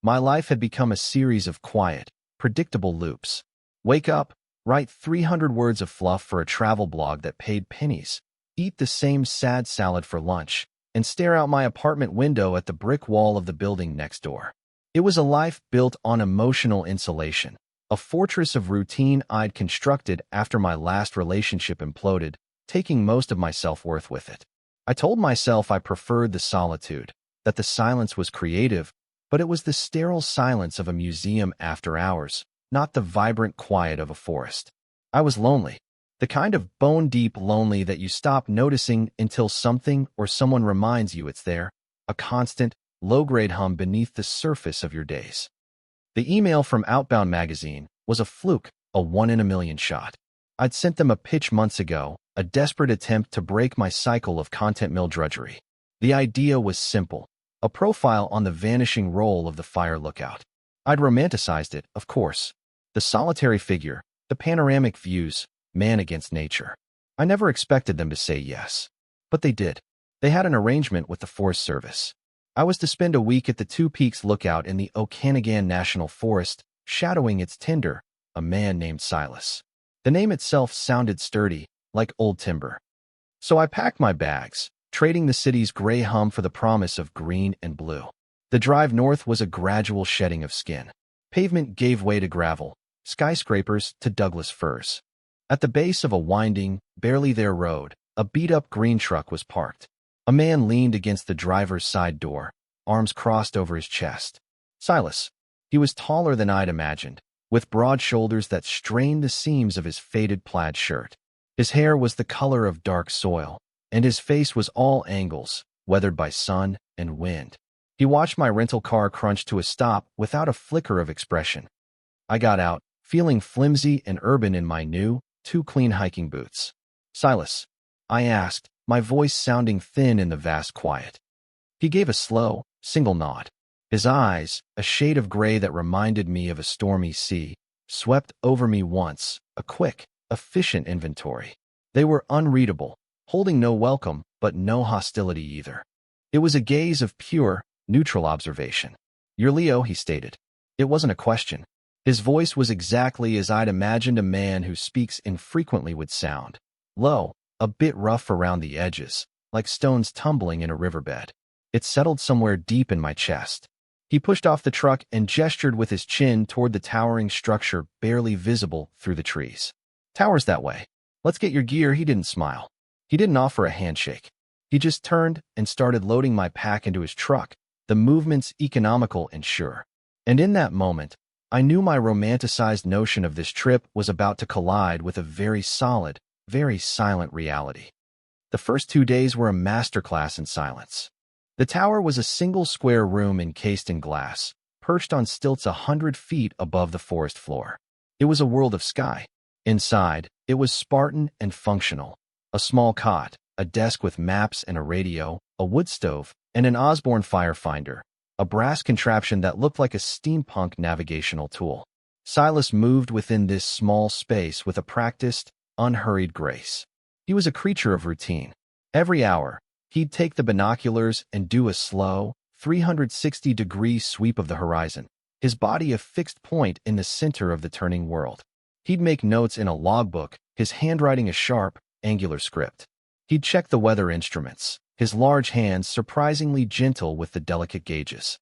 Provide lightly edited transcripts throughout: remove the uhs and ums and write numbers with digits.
My life had become a series of quiet, predictable loops. Wake up, write 300 words of fluff for a travel blog that paid pennies, eat the same sad salad for lunch, and stare out my apartment window at the brick wall of the building next door. It was a life built on emotional insulation, a fortress of routine I'd constructed after my last relationship imploded, taking most of my self-worth with it. I told myself I preferred the solitude, that the silence was creative, but it was the sterile silence of a museum after hours, not the vibrant quiet of a forest. I was lonely, the kind of bone-deep lonely that you stop noticing until something or someone reminds you it's there, a constant, low-grade hum beneath the surface of your days. The email from Outbound magazine was a fluke, a one-in-a-million shot. I'd sent them a pitch months ago, a desperate attempt to break my cycle of content mill drudgery. The idea was simple, a profile on the vanishing roll of the fire lookout. I'd romanticized it, of course. The solitary figure, the panoramic views, man against nature. I never expected them to say yes. But they did. They had an arrangement with the Forest Service. I was to spend a week at the Two Peaks Lookout in the Okanagan National Forest, shadowing its tender, a man named Silas. The name itself sounded sturdy, like old timber. So I packed my bags, trading the city's gray hum for the promise of green and blue. The drive north was a gradual shedding of skin. Pavement gave way to gravel, skyscrapers to Douglas firs. At the base of a winding, barely there road, a beat-up green truck was parked. A man leaned against the driver's side door, arms crossed over his chest. Silas. He was taller than I'd imagined, with broad shoulders that strained the seams of his faded plaid shirt. His hair was the color of dark soil, and his face was all angles, weathered by sun and wind. He watched my rental car crunch to a stop without a flicker of expression. I got out, feeling flimsy and urban in my new, too clean hiking boots. Silas, I asked, my voice sounding thin in the vast quiet. He gave a slow, single nod. His eyes, a shade of gray that reminded me of a stormy sea, swept over me once, a quick, efficient inventory. They were unreadable, holding no welcome, but no hostility either. It was a gaze of pure, neutral observation. You're Leo, he stated. It wasn't a question. His voice was exactly as I'd imagined a man who speaks infrequently would sound. Low, a bit rough around the edges, like stones tumbling in a riverbed. It settled somewhere deep in my chest. He pushed off the truck and gestured with his chin toward the towering structure barely visible through the trees. Towers that way. Let's get your gear. He didn't smile. He didn't offer a handshake. He just turned and started loading my pack into his truck, the movements economical and sure. And in that moment, I knew my romanticized notion of this trip was about to collide with a very solid, very silent reality. The first 2 days were a masterclass in silence. The tower was a single square room encased in glass, perched on stilts 100 feet above the forest floor. It was a world of sky. Inside, it was Spartan and functional. A small cot, a desk with maps and a radio, a wood stove, and an Osborne firefinder, a brass contraption that looked like a steampunk navigational tool. Silas moved within this small space with a practiced, unhurried grace. He was a creature of routine. Every hour, he'd take the binoculars and do a slow, 360-degree sweep of the horizon, his body a fixed point in the center of the turning world. He'd make notes in a logbook, his handwriting a sharp, angular script. He'd check the weather instruments, his large hands surprisingly gentle with the delicate gauges.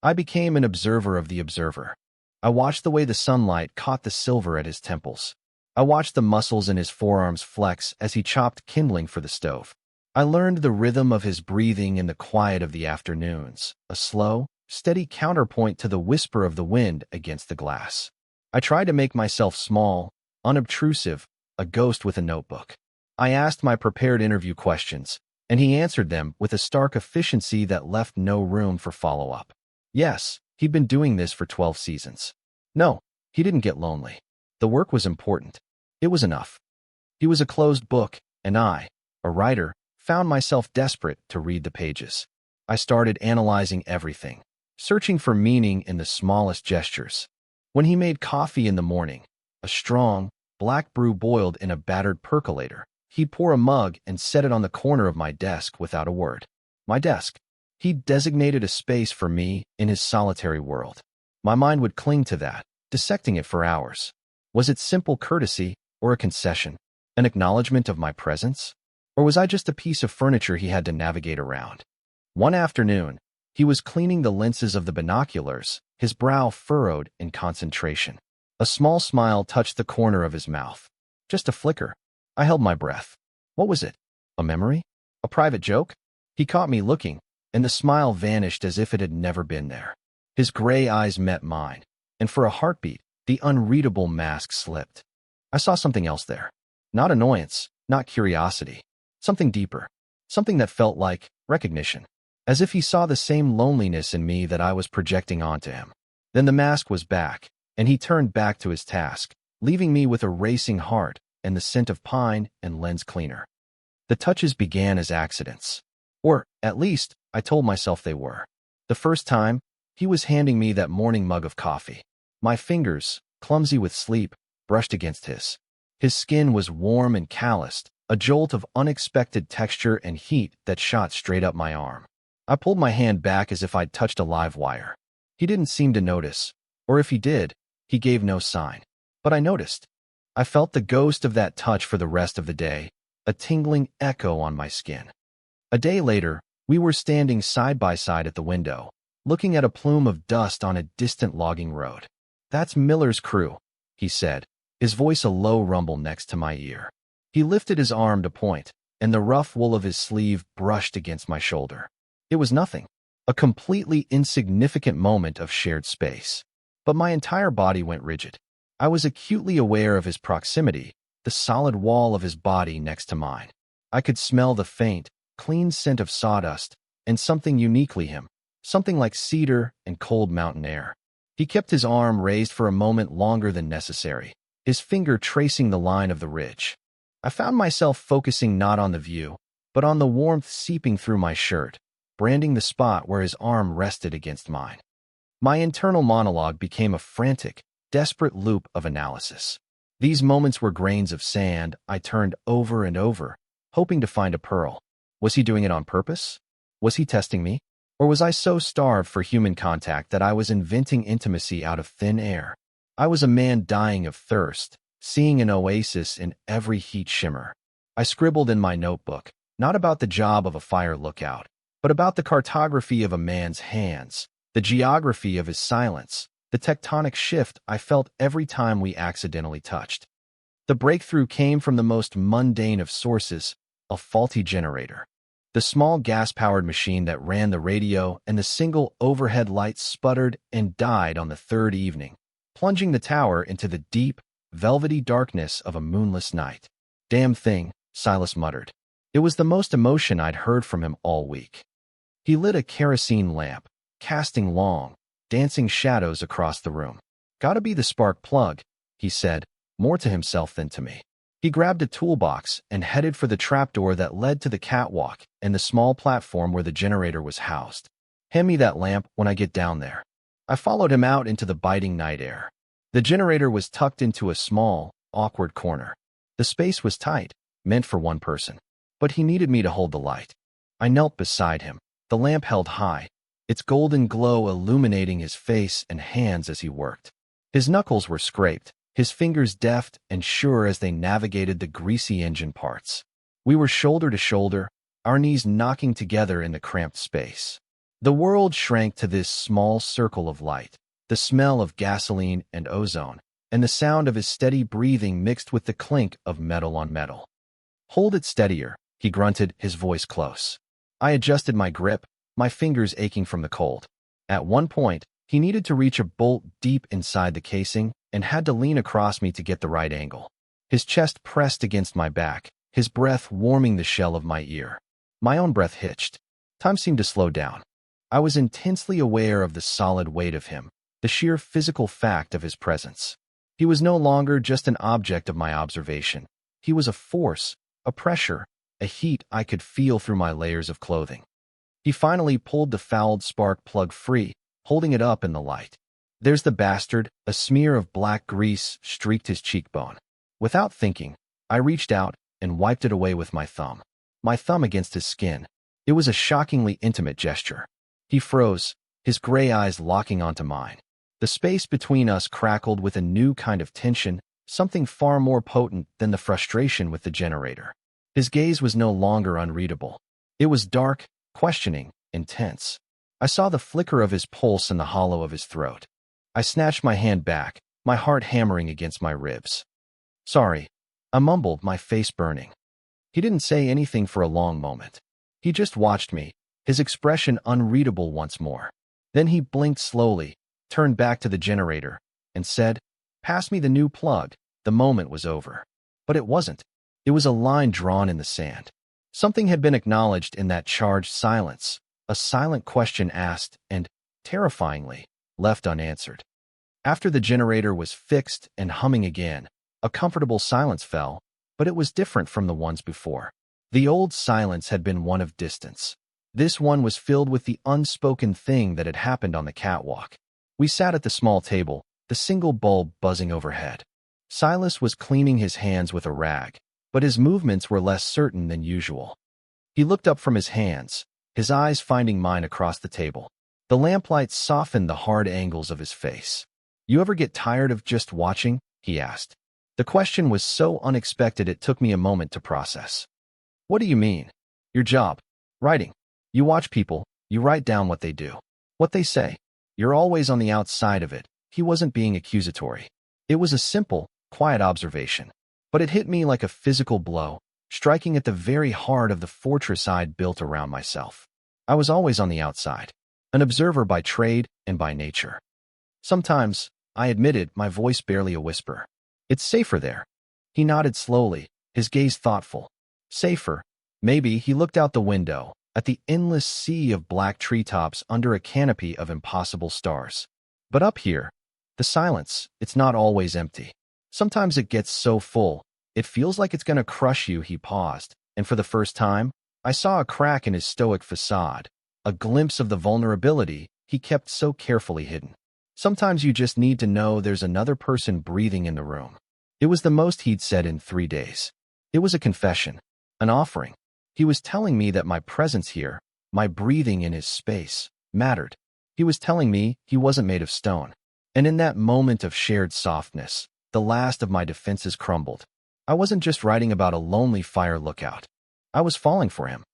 I became an observer of the observer. I watched the way the sunlight caught the silver at his temples. I watched the muscles in his forearms flex as he chopped kindling for the stove. I learned the rhythm of his breathing in the quiet of the afternoons, a slow, steady counterpoint to the whisper of the wind against the glass. I tried to make myself small, unobtrusive, a ghost with a notebook. I asked my prepared interview questions, and he answered them with a stark efficiency that left no room for follow-up. Yes, he'd been doing this for 12 seasons. No, he didn't get lonely. The work was important. It was enough. He was a closed book, and I, a writer, found myself desperate to read the pages. I started analyzing everything, searching for meaning in the smallest gestures. When he made coffee in the morning, a strong, black brew boiled in a battered percolator, he'd pour a mug and set it on the corner of my desk without a word. My desk. He designated a space for me in his solitary world. My mind would cling to that, dissecting it for hours. Was it simple courtesy or a concession? An acknowledgement of my presence? Or was I just a piece of furniture he had to navigate around? One afternoon, he was cleaning the lenses of the binoculars, his brow furrowed in concentration. A small smile touched the corner of his mouth. Just a flicker. I held my breath. What was it? A memory? A private joke? He caught me looking, and the smile vanished as if it had never been there. His gray eyes met mine, and for a heartbeat, the unreadable mask slipped. I saw something else there. Not annoyance, not curiosity. Something deeper. Something that felt like recognition. As if he saw the same loneliness in me that I was projecting onto him. Then the mask was back, and he turned back to his task, leaving me with a racing heart and the scent of pine and lens cleaner. The touches began as accidents. Or, at least, I told myself they were. The first time, he was handing me that morning mug of coffee. My fingers, clumsy with sleep, brushed against his. His skin was warm and calloused, a jolt of unexpected texture and heat that shot straight up my arm. I pulled my hand back as if I'd touched a live wire. He didn't seem to notice, or if he did, he gave no sign. But I noticed. I felt the ghost of that touch for the rest of the day, a tingling echo on my skin. A day later, we were standing side by side at the window, looking at a plume of dust on a distant logging road. "That's Miller's crew," he said, his voice a low rumble next to my ear. He lifted his arm to point, and the rough wool of his sleeve brushed against my shoulder. It was nothing, a completely insignificant moment of shared space. But my entire body went rigid. I was acutely aware of his proximity, the solid wall of his body next to mine. I could smell the faint, clean scent of sawdust, and something uniquely him, something like cedar and cold mountain air. He kept his arm raised for a moment longer than necessary, his finger tracing the line of the ridge. I found myself focusing not on the view, but on the warmth seeping through my shirt, branding the spot where his arm rested against mine. My internal monologue became a frantic, desperate loop of analysis. These moments were grains of sand I turned over and over, hoping to find a pearl. Was he doing it on purpose? Was he testing me? Or was I so starved for human contact that I was inventing intimacy out of thin air? I was a man dying of thirst, seeing an oasis in every heat shimmer. I scribbled in my notebook, not about the job of a fire lookout, but about the cartography of a man's hands, the geography of his silence, the tectonic shift I felt every time we accidentally touched. The breakthrough came from the most mundane of sources, a faulty generator. The small gas-powered machine that ran the radio and the single overhead light sputtered and died on the third evening, plunging the tower into the deep, velvety darkness of a moonless night. "Damn thing," Silas muttered. It was the most emotion I'd heard from him all week. He lit a kerosene lamp, casting long, dancing shadows across the room. "Gotta be the spark plug," he said, more to himself than to me. He grabbed a toolbox and headed for the trapdoor that led to the catwalk and the small platform where the generator was housed. "Hand me that lamp when I get down there." I followed him out into the biting night air. The generator was tucked into a small, awkward corner. The space was tight, meant for one person. But he needed me to hold the light. I knelt beside him, the lamp held high, its golden glow illuminating his face and hands as he worked. His knuckles were scraped, his fingers deft and sure as they navigated the greasy engine parts. We were shoulder to shoulder, our knees knocking together in the cramped space. The world shrank to this small circle of light, the smell of gasoline and ozone, and the sound of his steady breathing mixed with the clink of metal on metal. "Hold it steadier," he grunted, his voice close. I adjusted my grip, my fingers aching from the cold. At one point, he needed to reach a bolt deep inside the casing and had to lean across me to get the right angle. His chest pressed against my back, his breath warming the shell of my ear. My own breath hitched. Time seemed to slow down. I was intensely aware of the solid weight of him, the sheer physical fact of his presence. He was no longer just an object of my observation. He was a force, a pressure, a heat I could feel through my layers of clothing. He finally pulled the fouled spark plug free, holding it up in the light. "There's the bastard," a smear of black grease streaked his cheekbone. Without thinking, I reached out and wiped it away with my thumb against his skin. It was a shockingly intimate gesture. He froze, his gray eyes locking onto mine. The space between us crackled with a new kind of tension, something far more potent than the frustration with the generator. His gaze was no longer unreadable. It was dark, questioning, intense. I saw the flicker of his pulse in the hollow of his throat. I snatched my hand back, my heart hammering against my ribs. "Sorry," I mumbled, my face burning. He didn't say anything for a long moment. He just watched me, his expression unreadable once more. Then he blinked slowly, turned back to the generator, and said, "Pass me the new plug." The moment was over. But it wasn't. It was a line drawn in the sand. Something had been acknowledged in that charged silence, a silent question asked and, terrifyingly, left unanswered. After the generator was fixed and humming again, a comfortable silence fell, but it was different from the ones before. The old silence had been one of distance. This one was filled with the unspoken thing that had happened on the catwalk. We sat at the small table, the single bulb buzzing overhead. Silas was cleaning his hands with a rag, but his movements were less certain than usual. He looked up from his hands, his eyes finding mine across the table. The lamplight softened the hard angles of his face. "You ever get tired of just watching?" he asked. The question was so unexpected it took me a moment to process. "What do you mean?" "Your job. Writing. You watch people, you write down what they do, what they say. You're always on the outside of it." He wasn't being accusatory. It was a simple, quiet observation. But it hit me like a physical blow, striking at the very heart of the fortress I'd built around myself. I was always on the outside, an observer by trade and by nature. "Sometimes," I admitted, my voice barely a whisper. "It's safer there." He nodded slowly, his gaze thoughtful. "Safer?" Maybe. He looked out the window, at the endless sea of black treetops under a canopy of impossible stars. "But up here, the silence, it's not always empty. Sometimes it gets so full, it feels like it's gonna crush you." He paused, and for the first time, I saw a crack in his stoic facade, a glimpse of the vulnerability he kept so carefully hidden. "Sometimes you just need to know there's another person breathing in the room." It was the most he'd said in 3 days. It was a confession, an offering. He was telling me that my presence here, my breathing in his space, mattered. He was telling me he wasn't made of stone. And in that moment of shared softness, the last of my defenses crumbled. I wasn't just writing about a lonely fire lookout. I was falling for him.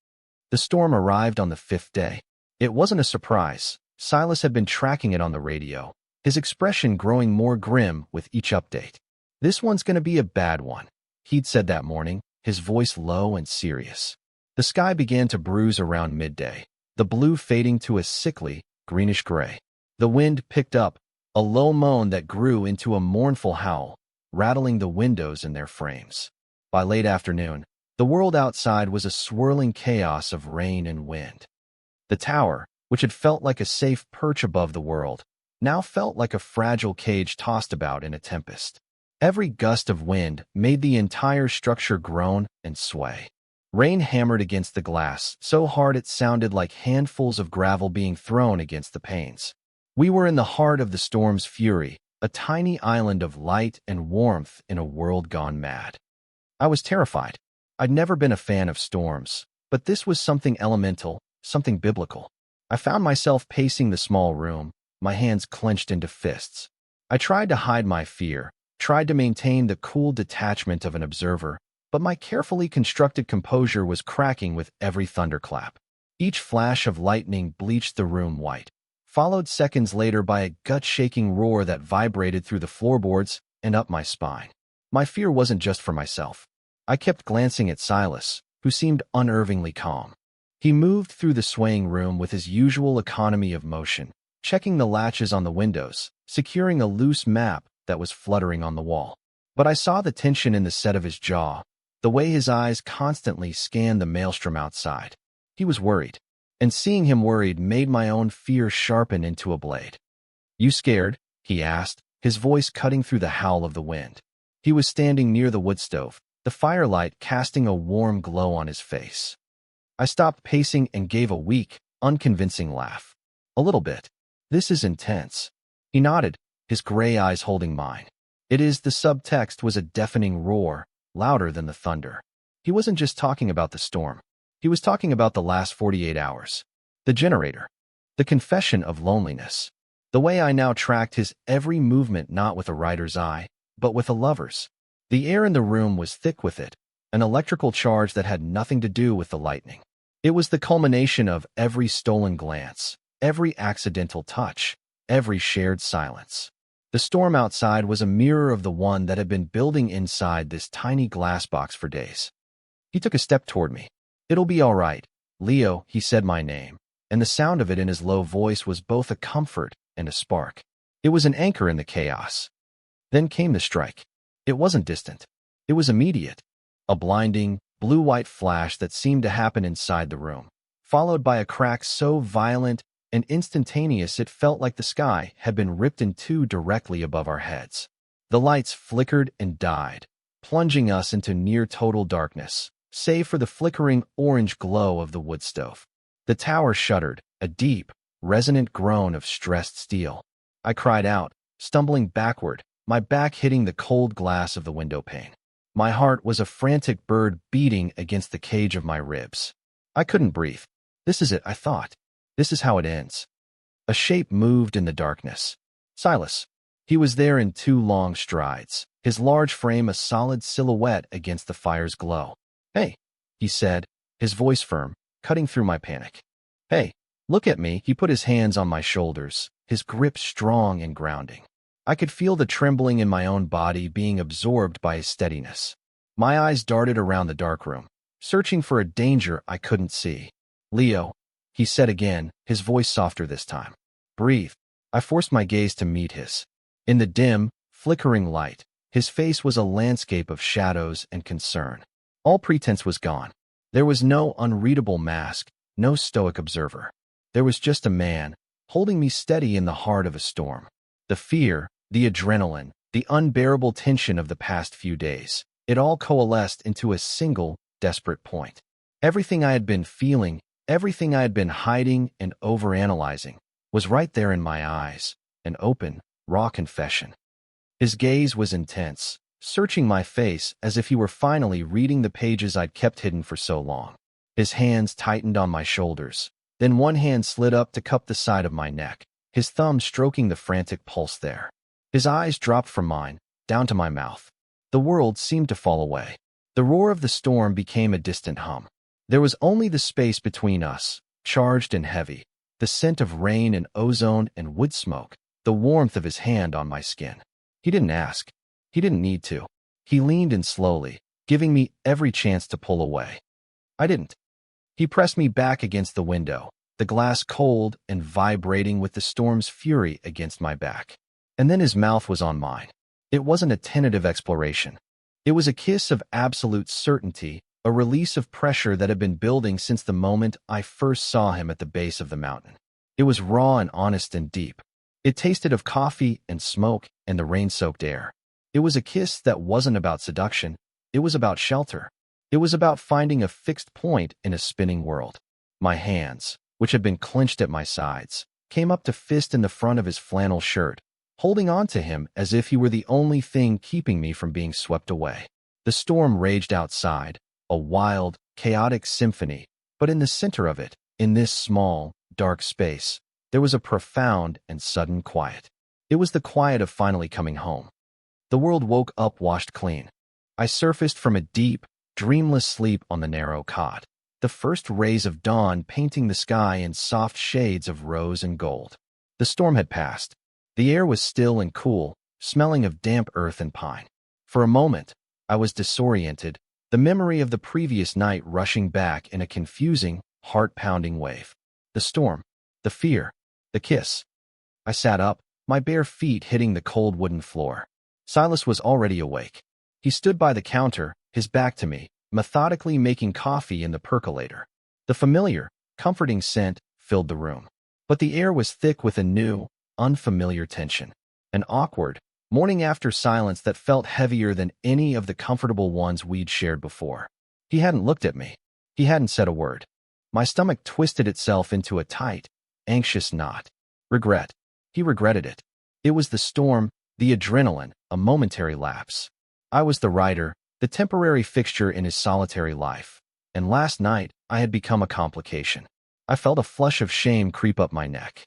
The storm arrived on the 5th day. It wasn't a surprise. Silas had been tracking it on the radio, his expression growing more grim with each update. "This one's going to be a bad one," he'd said that morning, his voice low and serious. The sky began to bruise around midday, the blue fading to a sickly, greenish gray. The wind picked up, a low moan that grew into a mournful howl, rattling the windows in their frames. By late afternoon, the world outside was a swirling chaos of rain and wind. The tower, which had felt like a safe perch above the world, now felt like a fragile cage tossed about in a tempest. Every gust of wind made the entire structure groan and sway. Rain hammered against the glass so hard it sounded like handfuls of gravel being thrown against the panes. We were in the heart of the storm's fury, a tiny island of light and warmth in a world gone mad. I was terrified. I'd never been a fan of storms, but this was something elemental, something biblical. I found myself pacing the small room, my hands clenched into fists. I tried to hide my fear, tried to maintain the cool detachment of an observer, but my carefully constructed composure was cracking with every thunderclap. Each flash of lightning bleached the room white, followed seconds later by a gut-shaking roar that vibrated through the floorboards and up my spine. My fear wasn't just for myself. I kept glancing at Silas, who seemed unnervingly calm. He moved through the swaying room with his usual economy of motion, checking the latches on the windows, securing a loose map that was fluttering on the wall. But I saw the tension in the set of his jaw, the way his eyes constantly scanned the maelstrom outside. He was worried, and seeing him worried made my own fear sharpen into a blade. "You scared?" he asked, his voice cutting through the howl of the wind. He was standing near the wood stove, the firelight casting a warm glow on his face. I stopped pacing and gave a weak, unconvincing laugh. "A little bit. This is intense." He nodded, his gray eyes holding mine. It is. The subtext was a deafening roar, louder than the thunder. He wasn't just talking about the storm. He was talking about the last 48 hours. The generator. The confession of loneliness. The way I now tracked his every movement not with a writer's eye, but with a lover's. The air in the room was thick with it, an electrical charge that had nothing to do with the lightning. It was the culmination of every stolen glance, every accidental touch, every shared silence. The storm outside was a mirror of the one that had been building inside this tiny glass box for days. He took a step toward me. "It'll be all right, Leo," he said my name, and the sound of it in his low voice was both a comfort and a spark. It was an anchor in the chaos. Then came the strike. It wasn't distant. It was immediate. A blinding, blue-white flash that seemed to happen inside the room, followed by a crack so violent and instantaneous it felt like the sky had been ripped in two directly above our heads. The lights flickered and died, plunging us into near-total darkness, save for the flickering orange glow of the wood stove. The tower shuddered, a deep, resonant groan of stressed steel. I cried out, stumbling backward, my back hitting the cold glass of the window pane. My heart was a frantic bird beating against the cage of my ribs. I couldn't breathe. This is it, I thought. This is how it ends. A shape moved in the darkness. Silas. He was there in 2 long strides, his large frame a solid silhouette against the fire's glow. "Hey," he said, his voice firm, cutting through my panic. "Hey, look at me." He put his hands on my shoulders, his grip strong and grounding. I could feel the trembling in my own body being absorbed by his steadiness. My eyes darted around the dark room, searching for a danger I couldn't see. "Leo," he said again, his voice softer this time. "Breathe." I forced my gaze to meet his. In the dim, flickering light, his face was a landscape of shadows and concern. All pretense was gone. There was no unreadable mask, no stoic observer. There was just a man, holding me steady in the heart of a storm. The fear, the adrenaline, the unbearable tension of the past few days, it all coalesced into a single, desperate point. Everything I had been feeling, everything I had been hiding and overanalyzing, was right there in my eyes, an open, raw confession. His gaze was intense, searching my face as if he were finally reading the pages I'd kept hidden for so long. His hands tightened on my shoulders, then one hand slid up to cup the side of my neck, his thumb stroking the frantic pulse there. His eyes dropped from mine, down to my mouth. The world seemed to fall away. The roar of the storm became a distant hum. There was only the space between us, charged and heavy, the scent of rain and ozone and wood smoke, the warmth of his hand on my skin. He didn't ask. He didn't need to. He leaned in slowly, giving me every chance to pull away. I didn't. He pressed me back against the window, the glass cold and vibrating with the storm's fury against my back. And then his mouth was on mine. It wasn't a tentative exploration. It was a kiss of absolute certainty, a release of pressure that had been building since the moment I first saw him at the base of the mountain. It was raw and honest and deep. It tasted of coffee and smoke and the rain-soaked air. It was a kiss that wasn't about seduction. It was about shelter. It was about finding a fixed point in a spinning world. My hands, which had been clenched at my sides, came up to fist in the front of his flannel shirt, holding on to him as if he were the only thing keeping me from being swept away. The storm raged outside, a wild, chaotic symphony, but in the center of it, in this small, dark space, there was a profound and sudden quiet. It was the quiet of finally coming home. The world woke up washed clean. I surfaced from a deep, dreamless sleep on the narrow cot, the first rays of dawn painting the sky in soft shades of rose and gold. The storm had passed. The air was still and cool, smelling of damp earth and pine. For a moment, I was disoriented, the memory of the previous night rushing back in a confusing, heart-pounding wave. The storm, the fear, the kiss. I sat up, my bare feet hitting the cold wooden floor. Silas was already awake. He stood by the counter, his back to me, methodically making coffee in the percolator. The familiar, comforting scent filled the room. But the air was thick with a new, unfamiliar tension. An awkward, morning-after silence that felt heavier than any of the comfortable ones we'd shared before. He hadn't looked at me. He hadn't said a word. My stomach twisted itself into a tight, anxious knot. Regret. He regretted it. It was the storm, the adrenaline, a momentary lapse. I was the writer, the temporary fixture in his solitary life. And last night, I had become a complication. I felt a flush of shame creep up my neck.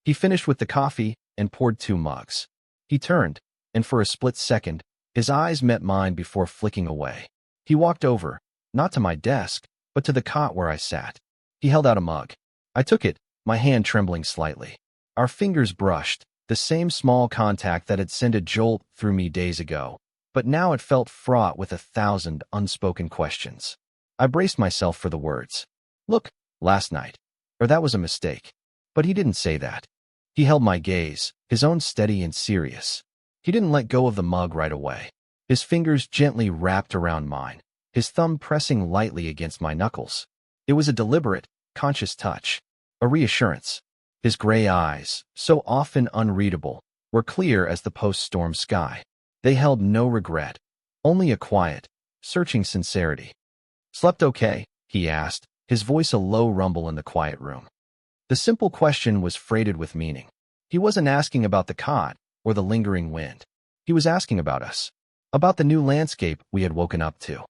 He finished with the coffee and poured 2 mugs. He turned, and for a split second, his eyes met mine before flicking away. He walked over, not to my desk, but to the cot where I sat. He held out a mug. I took it, my hand trembling slightly. Our fingers brushed, the same small contact that had sent a jolt through me days ago, but now it felt fraught with 1,000 unspoken questions. I braced myself for the words. Look, last night. Or that was a mistake. But he didn't say that. He held my gaze, his own steady and serious. He didn't let go of the mug right away. His fingers gently wrapped around mine, his thumb pressing lightly against my knuckles. It was a deliberate, conscious touch, a reassurance. His gray eyes, so often unreadable, were clear as the post-storm sky. They held no regret, only a quiet, searching sincerity. Slept okay? He asked, his voice a low rumble in the quiet room. The simple question was freighted with meaning. He wasn't asking about the cot or the lingering wind. He was asking about us, about the new landscape we had woken up to.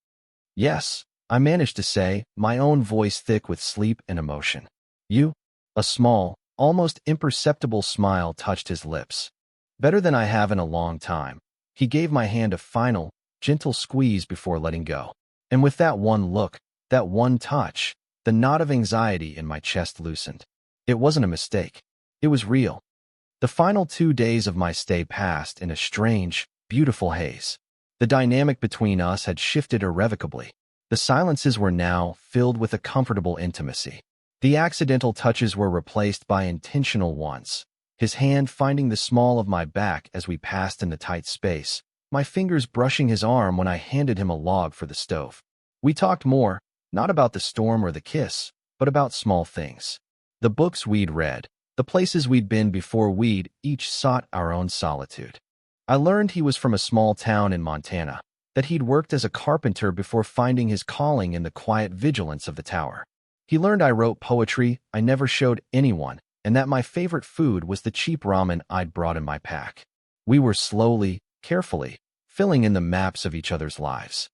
Yes, I managed to say, my own voice thick with sleep and emotion. You? A small, almost imperceptible smile touched his lips. Better than I have in a long time. He gave my hand a final, gentle squeeze before letting go. And with that one look, that one touch, the knot of anxiety in my chest loosened. It wasn't a mistake. It was real. The final 2 days of my stay passed in a strange, beautiful haze. The dynamic between us had shifted irrevocably. The silences were now filled with a comfortable intimacy. The accidental touches were replaced by intentional ones. His hand finding the small of my back as we passed in the tight space, my fingers brushing his arm when I handed him a log for the stove. We talked more, not about the storm or the kiss, but about small things. The books we'd read, the places we'd been before we'd each sought our own solitude. I learned he was from a small town in Montana, that he'd worked as a carpenter before finding his calling in the quiet vigilance of the tower. He learned I wrote poetry I never showed anyone, and that my favorite food was the cheap ramen I'd brought in my pack. We were slowly, carefully, filling in the maps of each other's lives.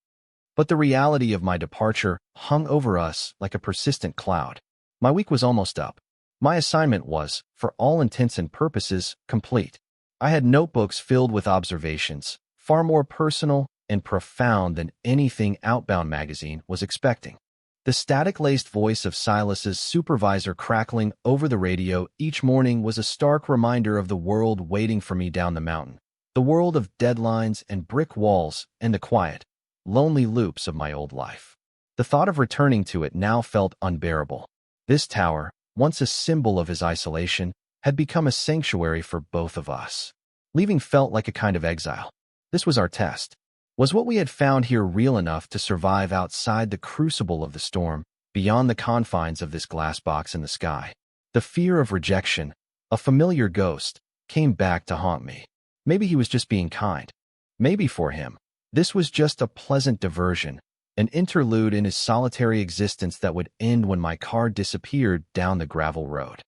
But the reality of my departure hung over us like a persistent cloud. My week was almost up. My assignment was, for all intents and purposes, complete. I had notebooks filled with observations, far more personal and profound than anything Outbound magazine was expecting. The static-laced voice of Silas's supervisor crackling over the radio each morning was a stark reminder of the world waiting for me down the mountain, the world of deadlines and brick walls and the quiet, lonely loops of my old life. The thought of returning to it now felt unbearable. This tower, once a symbol of his isolation, had become a sanctuary for both of us. Leaving felt like a kind of exile. This was our test. Was what we had found here real enough to survive outside the crucible of the storm, beyond the confines of this glass box in the sky? The fear of rejection, a familiar ghost, came back to haunt me. Maybe he was just being kind. Maybe for him, this was just a pleasant diversion, an interlude in his solitary existence that would end when my car disappeared down the gravel road.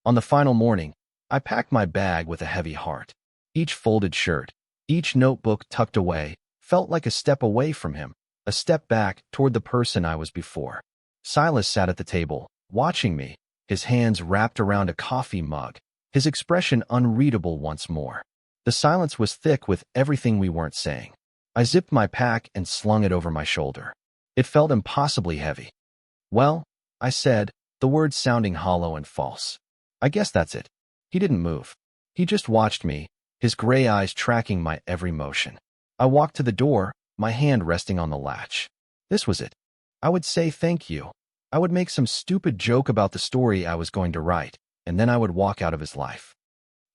On the final morning, I packed my bag with a heavy heart. Each folded shirt, each notebook tucked away, felt like a step away from him, a step back toward the person I was before. Silas sat at the table, watching me, his hands wrapped around a coffee mug, his expression unreadable once more. The silence was thick with everything we weren't saying. I zipped my pack and slung it over my shoulder. It felt impossibly heavy. Well, I said, the words sounding hollow and false. I guess that's it. He didn't move. He just watched me, his gray eyes tracking my every motion. I walked to the door, my hand resting on the latch. This was it. I would say thank you. I would make some stupid joke about the story I was going to write, and then I would walk out of his life.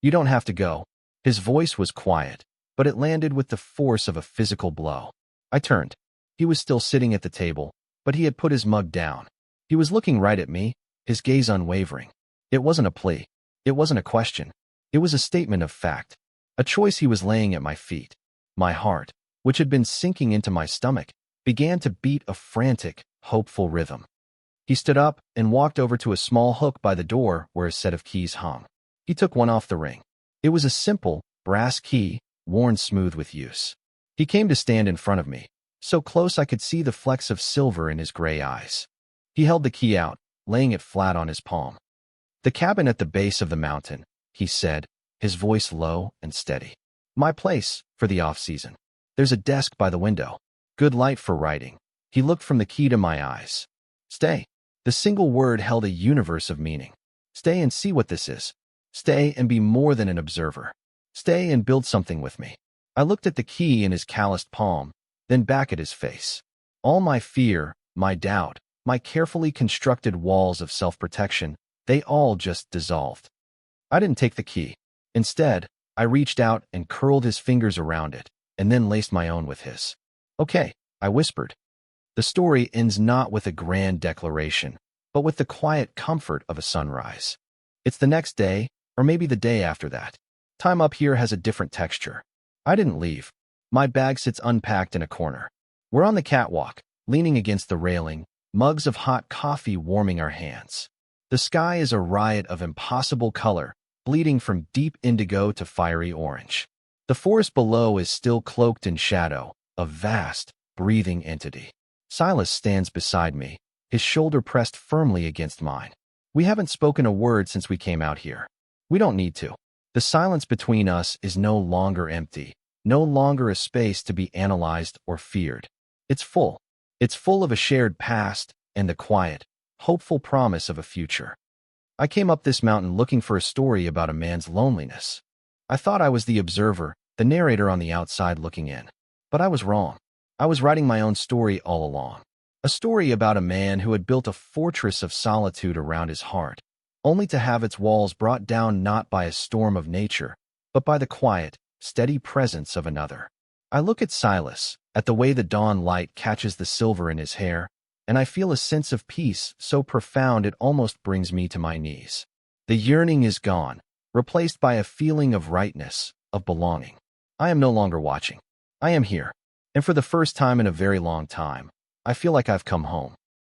You don't have to go. His voice was quiet, but it landed with the force of a physical blow. I turned. He was still sitting at the table, but he had put his mug down. He was looking right at me, his gaze unwavering. It wasn't a plea. It wasn't a question. It was a statement of fact. A choice he was laying at my feet. My heart, which had been sinking into my stomach, began to beat a frantic, hopeful rhythm. He stood up and walked over to a small hook by the door where a set of keys hung. He took one off the ring. It was a simple, brass key, worn smooth with use. He came to stand in front of me, so close I could see the flecks of silver in his gray eyes. He held the key out, laying it flat on his palm. "The cabin at the base of the mountain," he said, his voice low and steady. "My place for the off-season. There's a desk by the window. Good light for writing." He looked from the key to my eyes. "Stay." The single word held a universe of meaning. Stay and see what this is. Stay and be more than an observer. Stay and build something with me. I looked at the key in his calloused palm, then back at his face. All my fear, my doubt, my carefully constructed walls of self-protection, they all just dissolved. I didn't take the key. Instead, I reached out and curled his fingers around it, and then laced my own with his. "Okay," I whispered. The story ends not with a grand declaration, but with the quiet comfort of a sunrise. It's the next day, or maybe the day after that. Time up here has a different texture. I didn't leave. My bag sits unpacked in a corner. We're on the catwalk, leaning against the railing, mugs of hot coffee warming our hands. The sky is a riot of impossible color, bleeding from deep indigo to fiery orange. The forest below is still cloaked in shadow, a vast, breathing entity. Silas stands beside me, his shoulder pressed firmly against mine. We haven't spoken a word since we came out here. We don't need to. The silence between us is no longer empty, no longer a space to be analyzed or feared. It's full. It's full of a shared past and the quiet, hopeful promise of a future. I came up this mountain looking for a story about a man's loneliness. I thought I was the observer, the narrator on the outside looking in. But I was wrong. I was writing my own story all along. A story about a man who had built a fortress of solitude around his heart, only to have its walls brought down not by a storm of nature, but by the quiet, steady presence of another. I look at Silas, at the way the dawn light catches the silver in his hair, and I feel a sense of peace so profound it almost brings me to my knees. The yearning is gone, replaced by a feeling of rightness, of belonging. I am no longer watching. I am here. And for the first time in a very long time, I feel like I've come home.